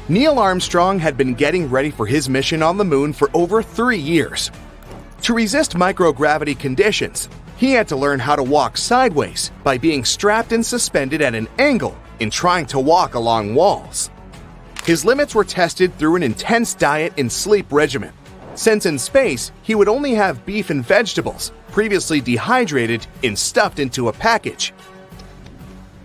Neil Armstrong had been getting ready for his mission on the moon for over 3 years. To resist microgravity conditions, he had to learn how to walk sideways by being strapped and suspended at an angle in trying to walk along walls. His limits were tested through an intense diet and sleep regimen, since in space he would only have beef and vegetables, previously dehydrated and stuffed into a package.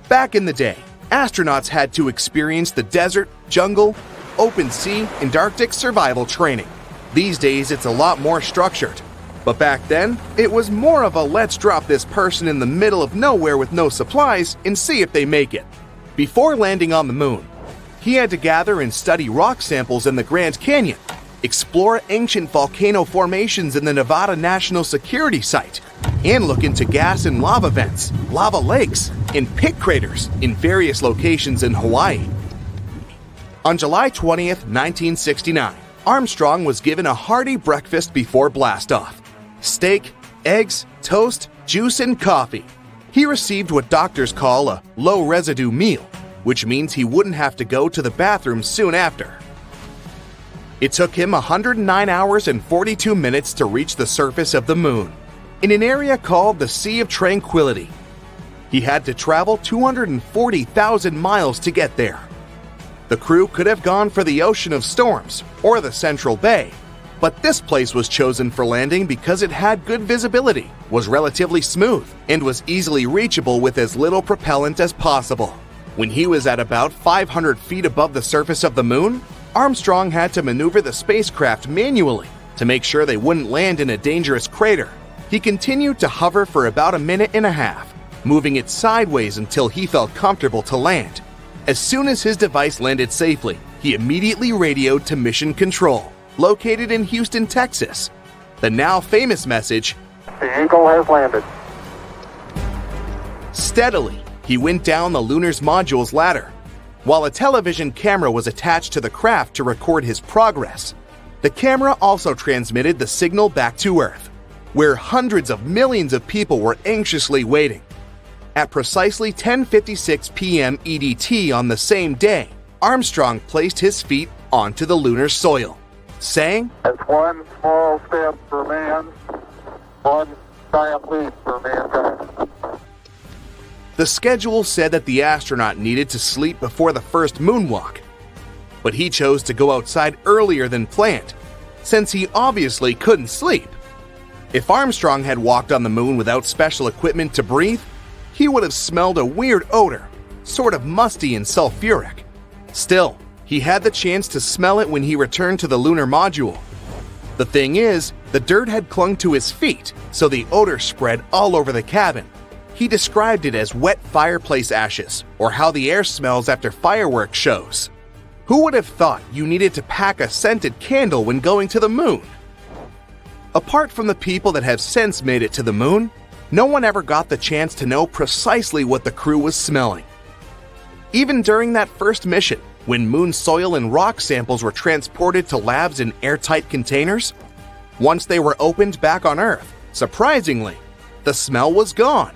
Back in the day, astronauts had to experience the desert, jungle, open sea, and Arctic survival training. These days it's a lot more structured. But back then, it was more of a let's drop this person in the middle of nowhere with no supplies and see if they make it. Before landing on the moon, he had to gather and study rock samples in the Grand Canyon, explore ancient volcano formations in the Nevada National Security Site, and look into gas and lava vents, lava lakes, and pit craters in various locations in Hawaii. On July 20th, 1969, Armstrong was given a hearty breakfast before blastoff. Steak, eggs, toast, juice, and coffee. He received what doctors call a low-residue meal, which means he wouldn't have to go to the bathroom soon after. It took him 109 hours and 42 minutes to reach the surface of the moon, in an area called the Sea of Tranquility. He had to travel 240,000 miles to get there. The crew could have gone for the Ocean of Storms or the Central Bay, but this place was chosen for landing because it had good visibility, was relatively smooth, and was easily reachable with as little propellant as possible. When he was at about 500 feet above the surface of the moon, Armstrong had to maneuver the spacecraft manually to make sure they wouldn't land in a dangerous crater. He continued to hover for about a minute and a half, moving it sideways until he felt comfortable to land. As soon as his device landed safely, he immediately radioed to Mission Control, located in Houston, Texas. The now famous message, "The Eagle has landed." Steadily, he went down the lunar module's ladder, while a television camera was attached to the craft to record his progress. The camera also transmitted the signal back to Earth, where hundreds of millions of people were anxiously waiting. At precisely 10:56 p.m. EDT on the same day, Armstrong placed his feet onto the lunar soil, saying, "It's one small step for man, one giant leap for mankind." The schedule said that the astronaut needed to sleep before the first moonwalk, but he chose to go outside earlier than planned, since he obviously couldn't sleep. If Armstrong had walked on the moon without special equipment to breathe, he would have smelled a weird odor, sort of musty and sulfuric. Still, he had the chance to smell it when he returned to the lunar module. The thing is, the dirt had clung to his feet, so the odor spread all over the cabin. He described it as wet fireplace ashes, or how the air smells after fireworks shows. Who would have thought you needed to pack a scented candle when going to the moon? Apart from the people that have since made it to the moon, no one ever got the chance to know precisely what the crew was smelling. Even during that first mission, when moon soil and rock samples were transported to labs in airtight containers, once they were opened back on Earth, surprisingly, the smell was gone.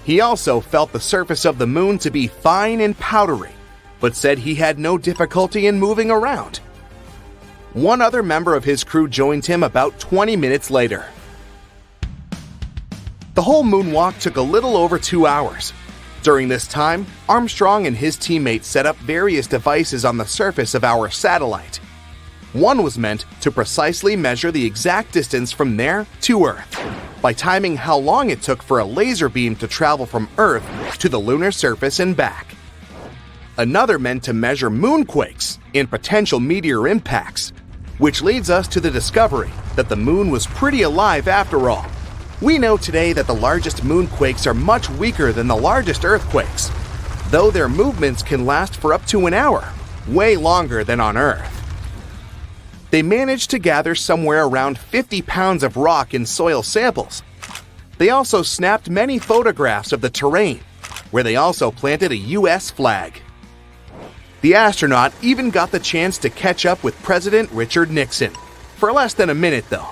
He also felt the surface of the moon to be fine and powdery, but said he had no difficulty in moving around. One other member of his crew joined him about 20 minutes later. The whole moonwalk took a little over 2 hours. During this time, Armstrong and his teammates set up various devices on the surface of our satellite. One was meant to precisely measure the exact distance from there to Earth, by timing how long it took for a laser beam to travel from Earth to the lunar surface and back. Another meant to measure moonquakes and potential meteor impacts, which leads us to the discovery that the moon was pretty alive after all. We know today that the largest moonquakes are much weaker than the largest earthquakes, though their movements can last for up to an hour, way longer than on Earth. They managed to gather somewhere around 50 pounds of rock and soil samples. They also snapped many photographs of the terrain, where they also planted a US flag. The astronaut even got the chance to catch up with President Richard Nixon, for less than a minute though.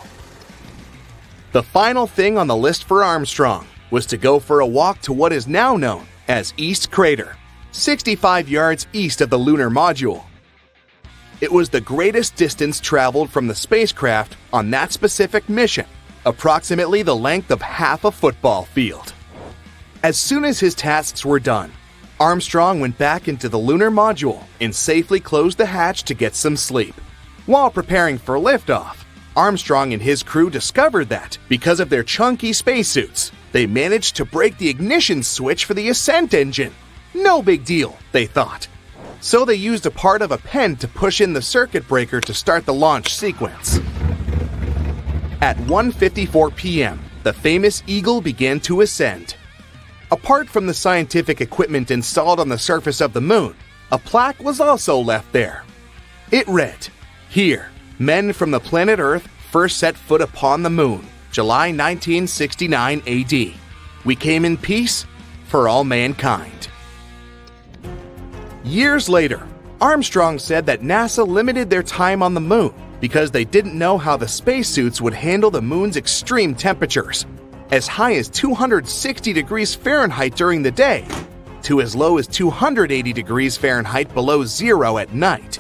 The final thing on the list for Armstrong was to go for a walk to what is now known as East Crater, 65 yards east of the lunar module. It was the greatest distance traveled from the spacecraft on that specific mission, approximately the length of half a football field. As soon as his tasks were done, Armstrong went back into the lunar module and safely closed the hatch to get some sleep. While preparing for liftoff, Armstrong and his crew discovered that, because of their chunky spacesuits, they managed to break the ignition switch for the ascent engine. No big deal, they thought. So they used a part of a pen to push in the circuit breaker to start the launch sequence. At 1:54 p.m., the famous Eagle began to ascend. Apart from the scientific equipment installed on the surface of the moon, a plaque was also left there. It read, "Here, men from the planet Earth first set foot upon the moon, July 1969 AD. We came in peace for all mankind." Years later, Armstrong said that NASA limited their time on the moon because they didn't know how the spacesuits would handle the moon's extreme temperatures, as high as 260 degrees Fahrenheit during the day, to as low as 280 degrees Fahrenheit below zero at night.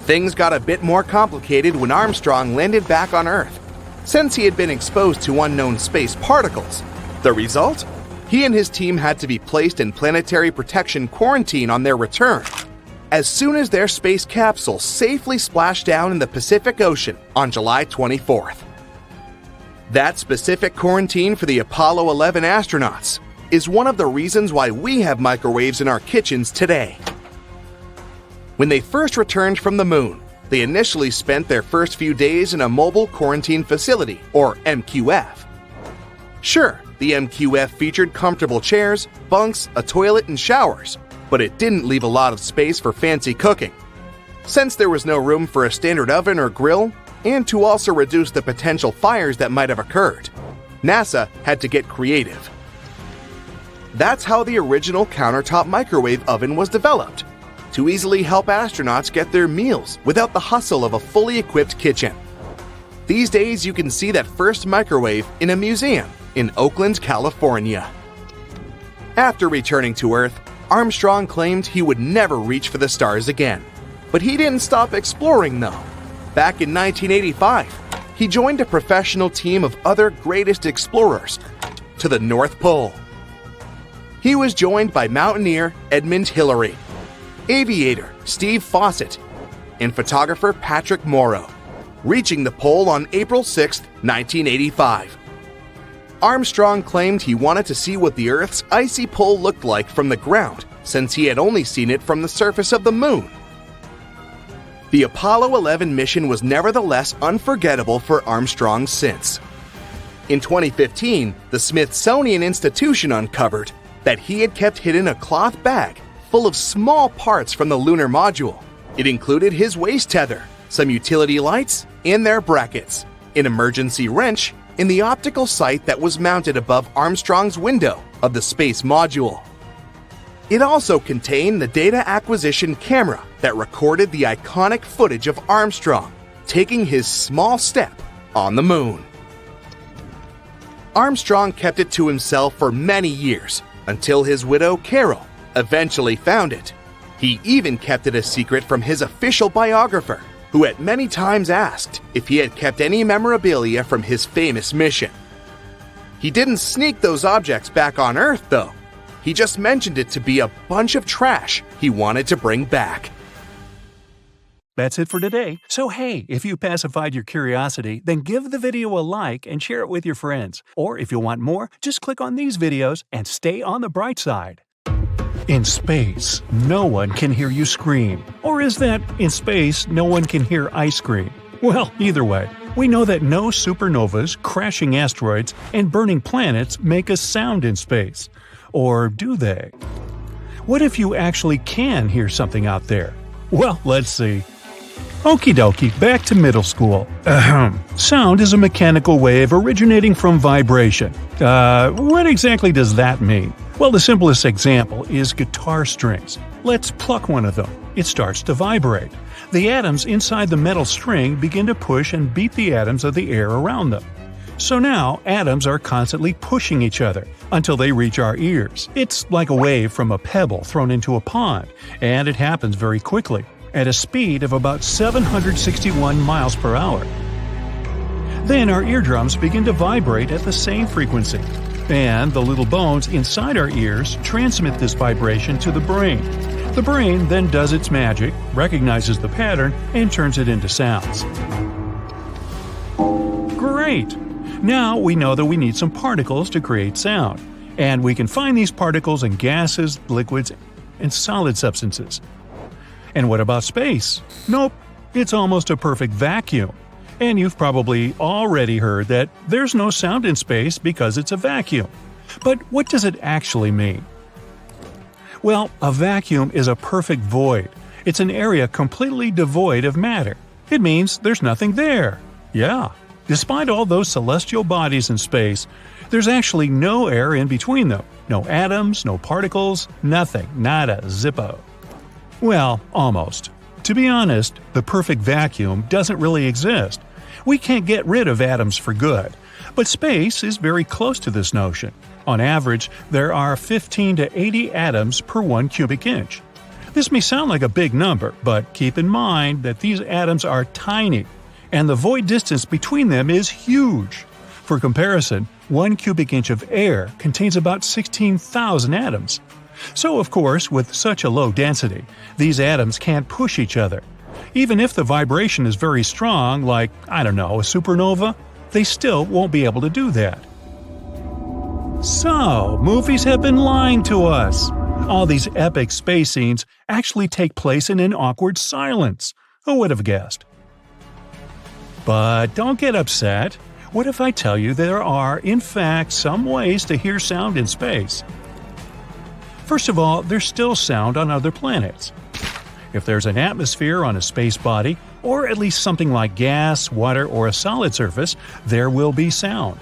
Things got a bit more complicated when Armstrong landed back on Earth, since he had been exposed to unknown space particles. The result? He and his team had to be placed in planetary protection quarantine on their return, as soon as their space capsule safely splashed down in the Pacific Ocean on July 24th. That specific quarantine for the Apollo 11 astronauts is one of the reasons why we have microwaves in our kitchens today. When they first returned from the moon, they initially spent their first few days in a mobile quarantine facility, or MQF. Sure, the MQF featured comfortable chairs, bunks, a toilet, and showers, but it didn't leave a lot of space for fancy cooking. Since there was no room for a standard oven or grill, and to also reduce the potential fires that might have occurred, NASA had to get creative. That's how the original countertop microwave oven was developed, to easily help astronauts get their meals without the hustle of a fully equipped kitchen. These days, you can see that first microwave in a museum in Oakland, California. After returning to Earth, Armstrong claimed he would never reach for the stars again. But he didn't stop exploring, though. Back in 1985, he joined a professional team of other greatest explorers to the North Pole. He was joined by mountaineer Edmund Hillary, aviator Steve Fawcett, and photographer Patrick Morrow, reaching the pole on April 6, 1985. Armstrong claimed he wanted to see what the Earth's icy pole looked like from the ground, since he had only seen it from the surface of the moon. The Apollo 11 mission was nevertheless unforgettable for Armstrong since. In 2015, the Smithsonian Institution uncovered that he had kept hidden a cloth bag full of small parts from the lunar module. It included his waist tether, some utility lights, and their brackets, an emergency wrench, and the optical sight that was mounted above Armstrong's window of the space module. It also contained the data acquisition camera that recorded the iconic footage of Armstrong taking his small step on the moon. Armstrong kept it to himself for many years, until his widow, Carol, eventually found it. He even kept it a secret from his official biographer, who had many times asked if he had kept any memorabilia from his famous mission. He didn't sneak those objects back on Earth, though. He just mentioned it to be a bunch of trash he wanted to bring back. That's it for today. So hey, if you pacified your curiosity, then give the video a like and share it with your friends. Or if you want more, just click on these videos and stay on the bright side. In space, no one can hear you scream. Or is that, in space, no one can hear ice cream? Well, either way, we know that no supernovas, crashing asteroids, and burning planets make a sound in space. Or do they? What if you actually can hear something out there? Well, let's see. Okie dokie, back to middle school. Sound is a mechanical wave originating from vibration. What exactly does that mean? Well, the simplest example is guitar strings. Let's pluck one of them. It starts to vibrate. The atoms inside the metal string begin to push and beat the atoms of the air around them. So now, atoms are constantly pushing each other until they reach our ears. It's like a wave from a pebble thrown into a pond, and it happens very quickly. at a speed of about 761 miles per hour. Then our eardrums begin to vibrate at the same frequency, and the little bones inside our ears transmit this vibration to the brain. The brain then does its magic, recognizes the pattern, and turns it into sounds. Great! Now we know that we need some particles to create sound, and we can find these particles in gases, liquids, and solid substances. And what about space? Nope, it's almost a perfect vacuum. And you've probably already heard that there's no sound in space because it's a vacuum. But what does it actually mean? Well, a vacuum is a perfect void. It's an area completely devoid of matter. It means there's nothing there. Yeah. Despite all those celestial bodies in space, there's actually no air in between them. No atoms, no particles, nothing, nada, zippo. Well, almost. To be honest, the perfect vacuum doesn't really exist. We can't get rid of atoms for good. But space is very close to this notion. On average, there are 15 to 80 atoms per 1 cubic inch. This may sound like a big number, but keep in mind that these atoms are tiny, and the void distance between them is huge. For comparison, 1 cubic inch of air contains about 16,000 atoms. So, of course, with such a low density, these atoms can't push each other. Even if the vibration is very strong, like, a supernova, they still won't be able to do that. So, movies have been lying to us. All these epic space scenes actually take place in an awkward silence. Who would have guessed? But don't get upset. What if I tell you there are, in fact, some ways to hear sound in space? First of all, there's still sound on other planets. If there's an atmosphere on a space body, or at least something like gas, water, or a solid surface, there will be sound.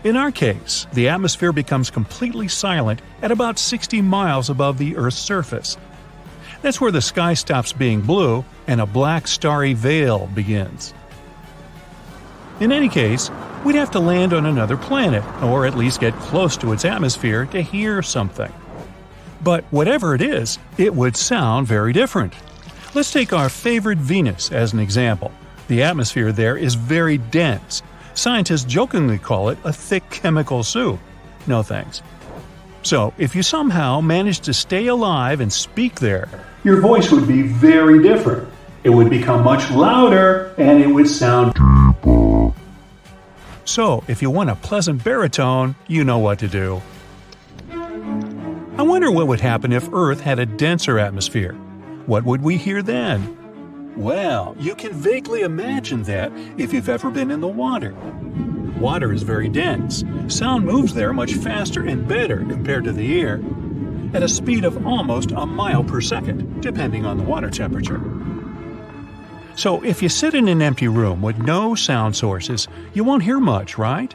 In our case, the atmosphere becomes completely silent at about 60 miles above the Earth's surface. That's where the sky stops being blue and a black starry veil begins. In any case, we'd have to land on another planet, or at least get close to its atmosphere to hear something. But whatever it is, it would sound very different. Let's take our favorite Venus as an example. The atmosphere there is very dense. Scientists jokingly call it a thick chemical soup. No thanks. So, if you somehow managed to stay alive and speak there, your voice would be very different. It would become much louder, and it would sound deeper. So, if you want a pleasant baritone, you know what to do. I wonder what would happen if Earth had a denser atmosphere. What would we hear then? Well, you can vaguely imagine that if you've ever been in the water. Water is very dense. Sound moves there much faster and better compared to the air, at a speed of almost a mile per second, depending on the water temperature. So if you sit in an empty room with no sound sources, you won't hear much, right?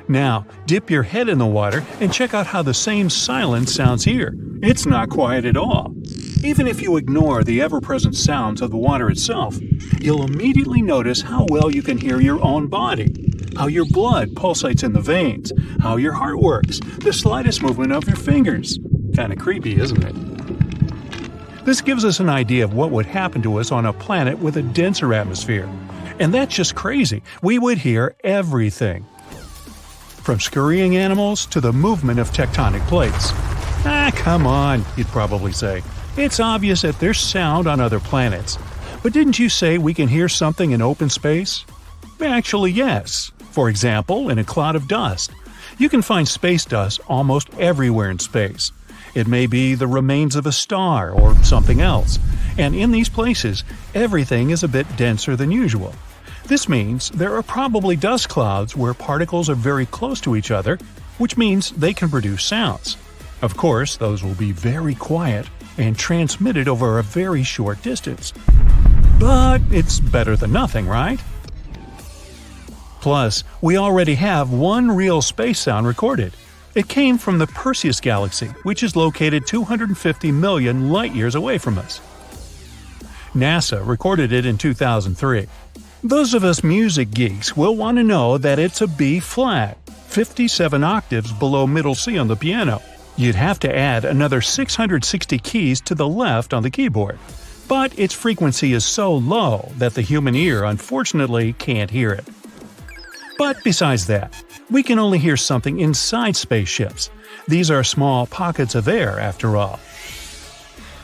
Now, dip your head in the water and check out how the same silence sounds here. It's not quiet at all. Even if you ignore the ever-present sounds of the water itself, you'll immediately notice how well you can hear your own body, how your blood pulsates in the veins, how your heart works, the slightest movement of your fingers. Kinda creepy, isn't it? This gives us an idea of what would happen to us on a planet with a denser atmosphere. And that's just crazy. We would hear everything. From scurrying animals to the movement of tectonic plates. Come on, you'd probably say. It's obvious that there's sound on other planets. But didn't you say we can hear something in open space? Actually, yes. For example, in a cloud of dust. You can find space dust almost everywhere in space. It may be the remains of a star or something else. And in these places, everything is a bit denser than usual. This means there are probably dust clouds where particles are very close to each other, which means they can produce sounds. Of course, those will be very quiet and transmitted over a very short distance. But it's better than nothing, right? Plus, we already have one real space sound recorded. It came from the Perseus galaxy, which is located 250 million light-years away from us. NASA recorded it in 2003. Those of us music geeks will want to know that it's a B flat, 57 octaves below middle C on the piano. You'd have to add another 660 keys to the left on the keyboard. but its frequency is so low that the human ear unfortunately can't hear it. But besides that, we can only hear something inside spaceships. These are small pockets of air, after all.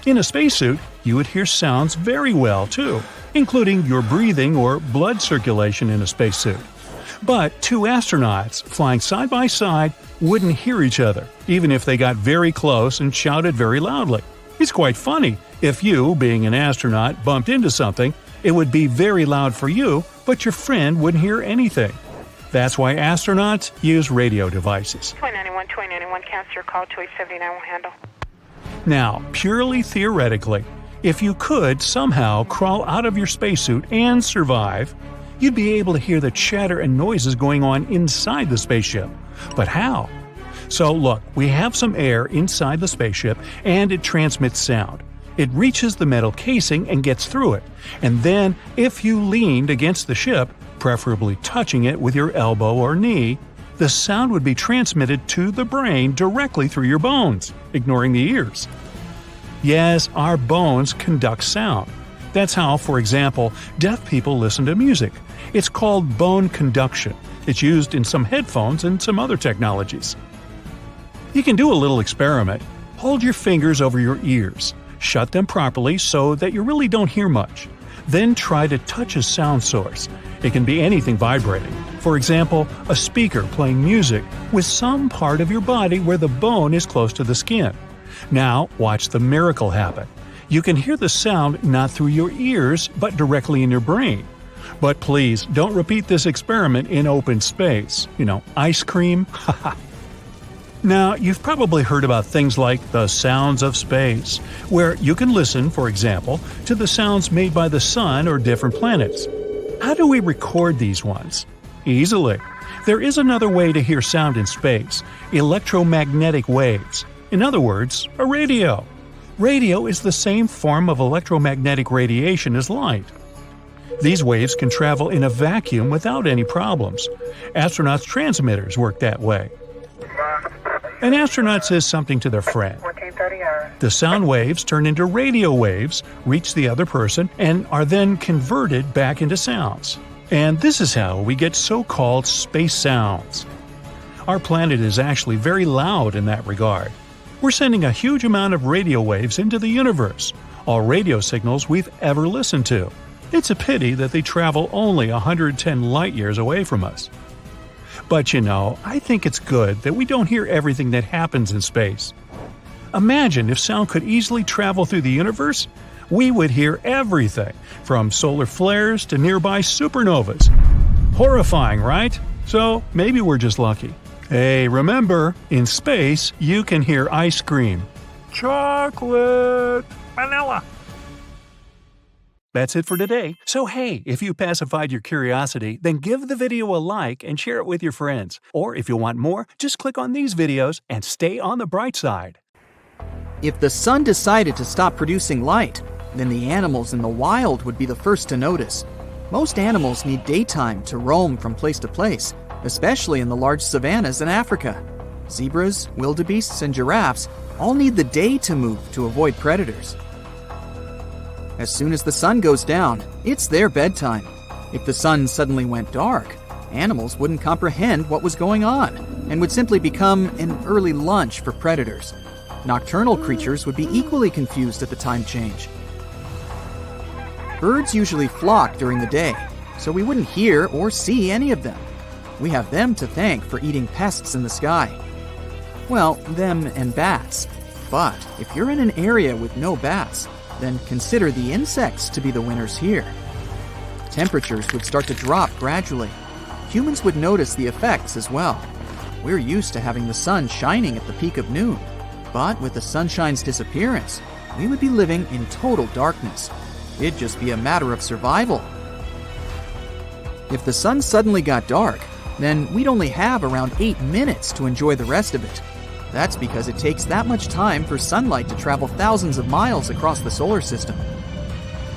In a spacesuit, you would hear sounds very well, too, including your breathing or blood circulation in a spacesuit. But two astronauts flying side by side wouldn't hear each other, even if they got very close and shouted very loudly. It's quite funny. If you, being an astronaut, bumped into something, it would be very loud for you, but your friend wouldn't hear anything. That's why astronauts use radio devices. 291, cancel your call, 2879 will handle. Now, purely theoretically, if you could somehow crawl out of your spacesuit and survive, you'd be able to hear the chatter and noises going on inside the spaceship. But how? So look, we have some air inside the spaceship and it transmits sound. It reaches the metal casing and gets through it. And then, if you leaned against the ship, preferably touching it with your elbow or knee, the sound would be transmitted to the brain directly through your bones, ignoring the ears. Yes, our bones conduct sound. That's how, for example, deaf people listen to music. It's called bone conduction. It's used in some headphones and some other technologies. You can do a little experiment. Hold your fingers over your ears. Shut them properly so that you really don't hear much. Then try to touch a sound source. It can be anything vibrating. For example, a speaker playing music with some part of your body where the bone is close to the skin. Now, watch the miracle happen. You can hear the sound not through your ears, but directly in your brain. But please, don't repeat this experiment in open space. Ice cream? Haha. Now, you've probably heard about things like the sounds of space, where you can listen, for example, to the sounds made by the sun or different planets. How do we record these ones? Easily. There is another way to hear sound in space: electromagnetic waves. In other words, a radio. Radio is the same form of electromagnetic radiation as light. These waves can travel in a vacuum without any problems. Astronauts' transmitters work that way. An astronaut says something to their friend. The sound waves turn into radio waves, reach the other person, and are then converted back into sounds. And this is how we get so-called space sounds. Our planet is actually very loud in that regard. We're sending a huge amount of radio waves into the universe, all radio signals we've ever listened to. It's a pity that they travel only 110 light-years away from us. But I think it's good that we don't hear everything that happens in space. Imagine if sound could easily travel through the universe. We would hear everything, from solar flares to nearby supernovas. Horrifying, right? So maybe we're just lucky. Hey, remember, in space, you can hear ice cream. Chocolate! Vanilla! That's it for today. So hey, if you pacified your curiosity, then give the video a like and share it with your friends. Or if you want more, just click on these videos and stay on the bright side. If the sun decided to stop producing light, then the animals in the wild would be the first to notice. Most animals need daytime to roam from place to place, especially in the large savannas in Africa. Zebras, wildebeests, and giraffes all need the day to move to avoid predators. As soon as the sun goes down, it's their bedtime. If the sun suddenly went dark, animals wouldn't comprehend what was going on and would simply become an early lunch for predators. Nocturnal creatures would be equally confused at the time change. Birds usually flock during the day, so we wouldn't hear or see any of them. We have them to thank for eating pests in the sky. Well, them and bats. But if you're in an area with no bats, then consider the insects to be the winners here. Temperatures would start to drop gradually. Humans would notice the effects as well. We're used to having the sun shining at the peak of noon, but with the sunshine's disappearance, we would be living in total darkness. It'd just be a matter of survival. If the sun suddenly got dark, then we'd only have around 8 minutes to enjoy the rest of it. That's because it takes that much time for sunlight to travel thousands of miles across the solar system.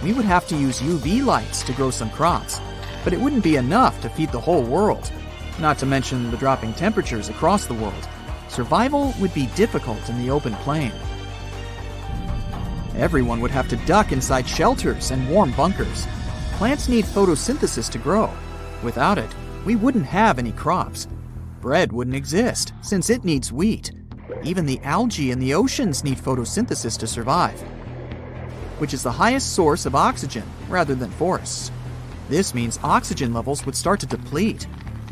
We would have to use UV lights to grow some crops, but it wouldn't be enough to feed the whole world, not to mention the dropping temperatures across the world. Survival would be difficult in the open plain. Everyone would have to duck inside shelters and warm bunkers. Plants need photosynthesis to grow. Without it, we wouldn't have any crops. Bread wouldn't exist, since it needs wheat. Even the algae in the oceans need photosynthesis to survive, which is the highest source of oxygen rather than forests. This means oxygen levels would start to deplete.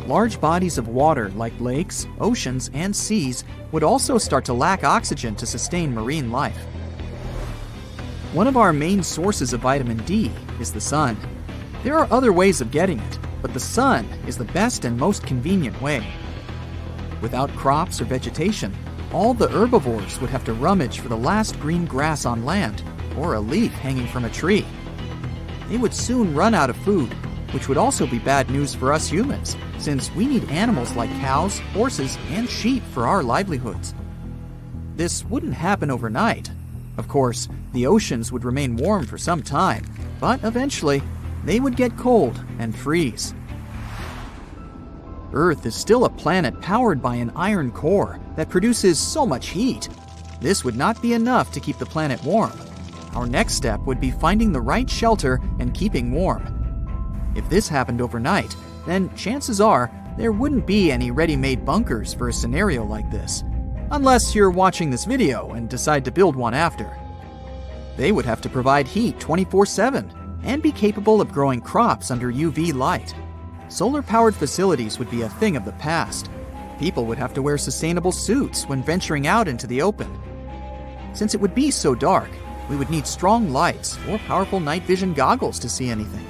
Large bodies of water like lakes, oceans, and seas would also start to lack oxygen to sustain marine life. One of our main sources of vitamin D is the sun. There are other ways of getting it, but the sun is the best and most convenient way. Without crops or vegetation, all the herbivores would have to rummage for the last green grass on land or a leaf hanging from a tree. They would soon run out of food, which would also be bad news for us humans, since we need animals like cows, horses, and sheep for our livelihoods. This wouldn't happen overnight. Of course, the oceans would remain warm for some time, but eventually, they would get cold and freeze. Earth is still a planet powered by an iron core that produces so much heat. This would not be enough to keep the planet warm. Our next step would be finding the right shelter and keeping warm. If this happened overnight, then chances are there wouldn't be any ready-made bunkers for a scenario like this, unless you're watching this video and decide to build one after. They would have to provide heat 24/7 and be capable of growing crops under UV light. Solar-powered facilities would be a thing of the past. People would have to wear sustainable suits when venturing out into the open. Since it would be so dark, we would need strong lights or powerful night vision goggles to see anything.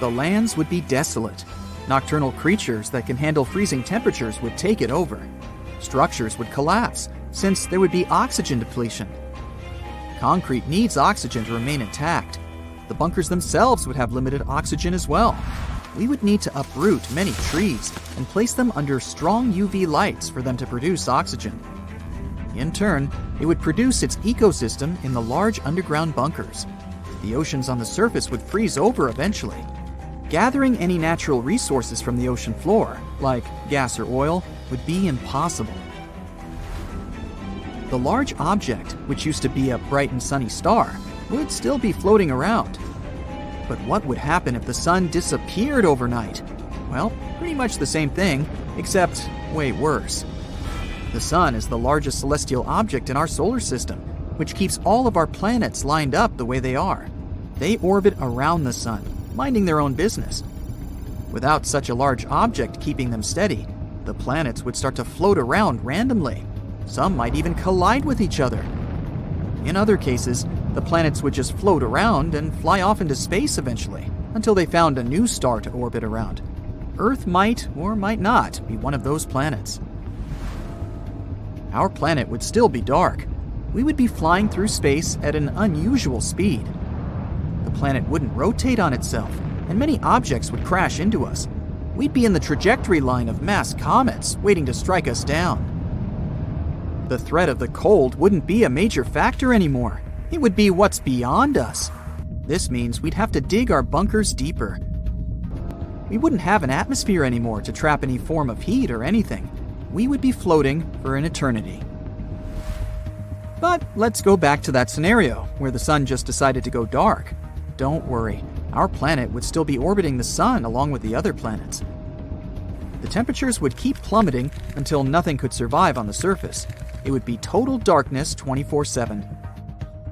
The lands would be desolate. Nocturnal creatures that can handle freezing temperatures would take it over. Structures would collapse, since there would be oxygen depletion. Concrete needs oxygen to remain intact. The bunkers themselves would have limited oxygen as well. We would need to uproot many trees and place them under strong UV lights for them to produce oxygen. In turn, it would produce its ecosystem in the large underground bunkers. The oceans on the surface would freeze over eventually. Gathering any natural resources from the ocean floor, like gas or oil, would be impossible. The large object, which used to be a bright and sunny star, would still be floating around. But what would happen if the sun disappeared overnight? Well, pretty much the same thing, except way worse. The sun is the largest celestial object in our solar system, which keeps all of our planets lined up the way they are. They orbit around the sun, minding their own business. Without such a large object keeping them steady, the planets would start to float around randomly. Some might even collide with each other. In other cases, the planets would just float around and fly off into space eventually, until they found a new star to orbit around. Earth might or might not be one of those planets. Our planet would still be dark. We would be flying through space at an unusual speed. The planet wouldn't rotate on itself, and many objects would crash into us. We'd be in the trajectory line of mass comets waiting to strike us down. The threat of the cold wouldn't be a major factor anymore. It would be what's beyond us. This means we'd have to dig our bunkers deeper. We wouldn't have an atmosphere anymore to trap any form of heat or anything. We would be floating for an eternity. But let's go back to that scenario where the sun just decided to go dark. Don't worry, our planet would still be orbiting the sun along with the other planets. The temperatures would keep plummeting until nothing could survive on the surface. It would be total darkness 24/7.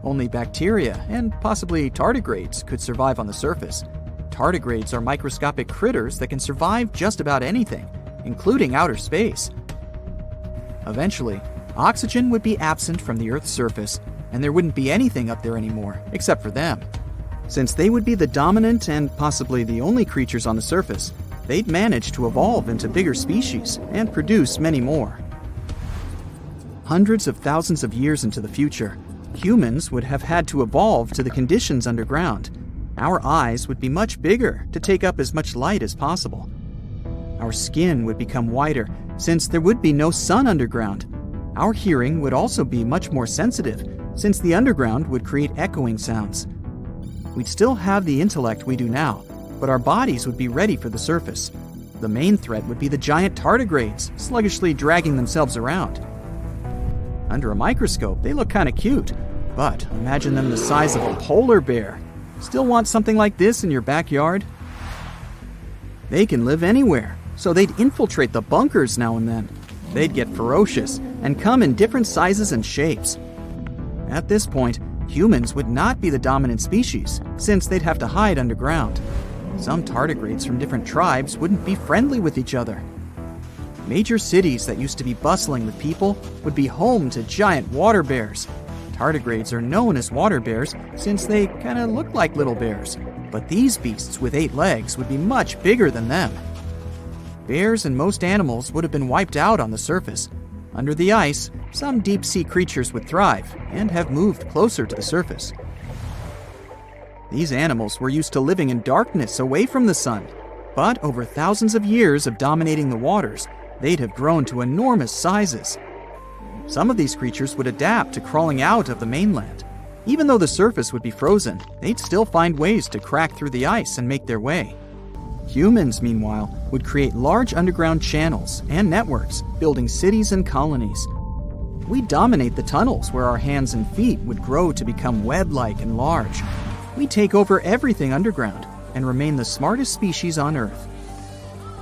Only bacteria and possibly tardigrades could survive on the surface. Tardigrades are microscopic critters that can survive just about anything, including outer space. Eventually, oxygen would be absent from the Earth's surface, and there wouldn't be anything up there anymore except for them. Since they would be the dominant and possibly the only creatures on the surface, they'd manage to evolve into bigger species and produce many more. Hundreds of thousands of years into the future, humans would have had to evolve to the conditions underground. Our eyes would be much bigger to take up as much light as possible. Our skin would become whiter since there would be no sun underground. Our hearing would also be much more sensitive since the underground would create echoing sounds. We'd still have the intellect we do now, but our bodies would be ready for the surface. The main threat would be the giant tardigrades sluggishly dragging themselves around. Under a microscope, they look kind of cute, But imagine them the size of a polar bear. Still want something like this in your backyard? They can live anywhere, so they'd infiltrate the bunkers now and then. They'd get ferocious and come in different sizes and shapes. At this point, humans would not be the dominant species, since they'd have to hide underground. Some tardigrades from different tribes wouldn't be friendly with each other. Major cities that used to be bustling with people would be home to giant water bears. Tardigrades are known as water bears since they kind of look like little bears, but these beasts with 8 legs would be much bigger than them. Bears and most animals would have been wiped out on the surface. Under the ice, some deep-sea creatures would thrive and have moved closer to the surface. These animals were used to living in darkness away from the sun, but over thousands of years of dominating the waters, they'd have grown to enormous sizes. Some of these creatures would adapt to crawling out of the mainland. Even though the surface would be frozen, they'd still find ways to crack through the ice and make their way. Humans, meanwhile, would create large underground channels and networks, building cities and colonies. We'd dominate the tunnels where our hands and feet would grow to become web-like and large. We'd take over everything underground and remain the smartest species on Earth.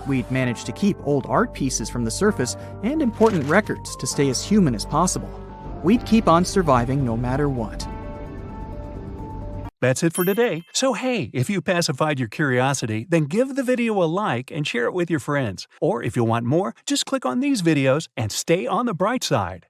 We'd manage to keep old art pieces from the surface and important records to stay as human as possible. We'd keep on surviving no matter what. That's it for today. So hey, if you pacified your curiosity, then give the video a like and share it with your friends. Or if you want more, just click on these videos and stay on the bright side.